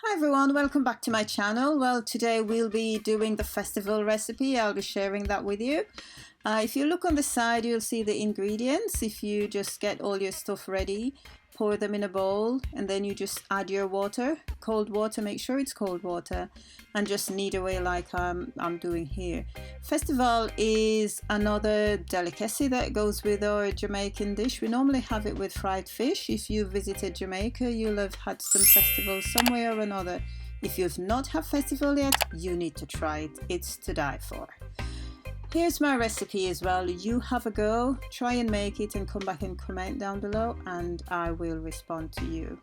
Hi everyone, welcome back to my channel. Well, today we'll be doing the festival recipe. I'll be sharing that with you. If you look on the side, you'll see the ingredients. If you just get all your stuff ready, pour them in a bowl, and then you just add your water, cold water, make sure it's cold water, and just knead away like I'm doing here. Festival is another delicacy that goes with our Jamaican dish. We normally have it with fried fish. If you visited Jamaica, you'll have had some festival somewhere or another. If you've not had festival yet, you need to try it. It's to die for. Here's my recipe as well. You have a go, try and make it and come back and comment down below and I will respond to you.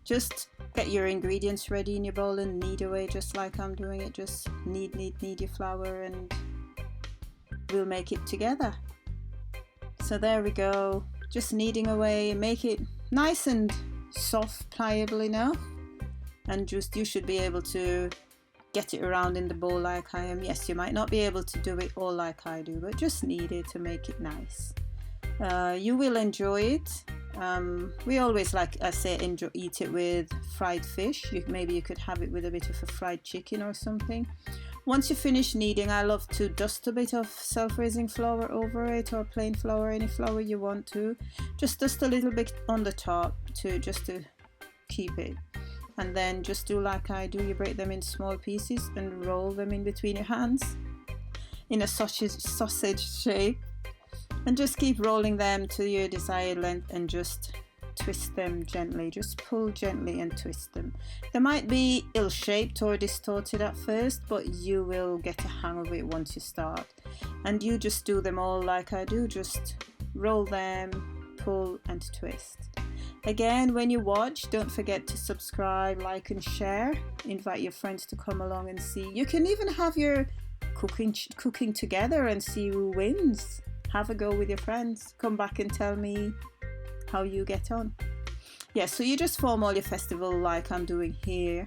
Just get your ingredients ready in your bowl and knead away just like I'm doing it. Just knead your flour and we'll make it together. So there we go. Just kneading away, make it nice and soft, pliable enough. And just you should be able to get it around in the bowl like I am. Yes, you might not be able to do it all like I do, but just knead it to make it nice. You will enjoy it. We always, like I say, eat it with fried fish. Maybe you could have it with a bit of a fried chicken or something. Once you finish kneading, I love to dust a bit of self-raising flour over it, or plain flour, any flour you want to. Just dust a little bit on the top to keep it. And then just do like I do, you break them in small pieces and roll them in between your hands in a sausage shape, and just keep rolling them to your desired length and just twist them gently. Just pull gently and twist them. They might be ill-shaped or distorted at first, but you will get a hang of it once you start. And you just do them all like I do, just roll them, pull and twist. Again, when you watch, don't forget to subscribe, like and share. Invite your friends to come along and see. You can even have your cooking together and see who wins. Have a go with your friends. Come back and tell me how you get on. Yeah, so you just form all your festival like I'm doing here.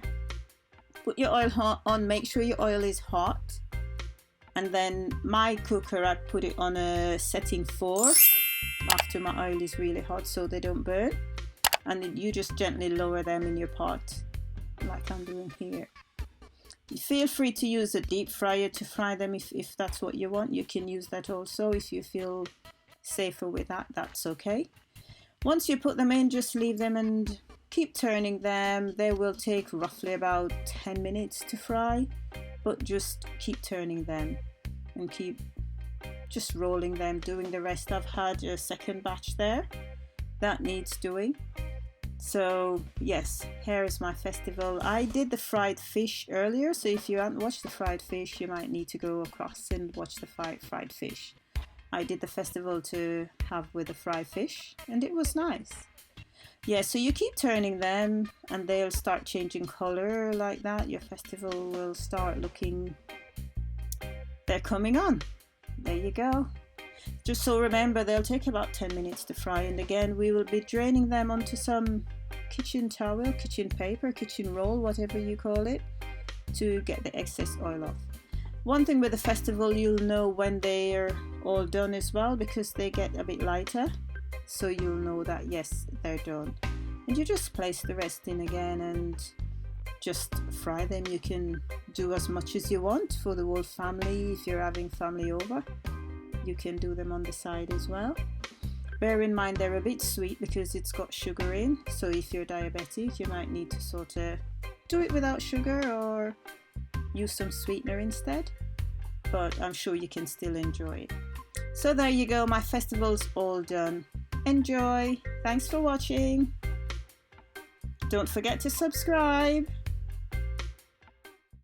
Put your oil on, make sure your oil is hot. And then my cooker, I put it on a setting 4 after my oil is really hot so they don't burn. And then you just gently lower them in your pot like I'm doing here. You feel free to use a deep fryer to fry them if that's what you want. You can use that also if you feel safer with that, that's okay. Once you put them in, just leave them and keep turning them. They will take roughly about 10 minutes to fry, but just keep turning them and keep just rolling them, doing the rest. I've had a second batch there that needs doing. So yes, here is my festival. I did the fried fish earlier, so if you haven't watched the fried fish, you might need to go across and watch the fried fish. I did the festival to have with the fried fish and it was nice. Yeah, so you keep turning them and they'll start changing color like that. Your festival will start looking, they're coming on. There you go. Just so remember, they'll take about 10 minutes to fry, and again we will be draining them onto some kitchen towel, kitchen paper, kitchen roll, whatever you call it, to get the excess oil off. One thing with the festival, you'll know when they're all done as well, because they get a bit lighter, so you'll know that yes, they're done. And you just place the rest in again and just fry them. You can do as much as you want for the whole family. If you're having family over, you can do them on the side as well. Bear in mind they're a bit sweet because it's got sugar in, so if you're diabetic you might need to sort of do it without sugar or use some sweetener instead, but I'm sure you can still enjoy it. So there you go, my festival's all done. Enjoy. Thanks for watching. Don't forget to subscribe.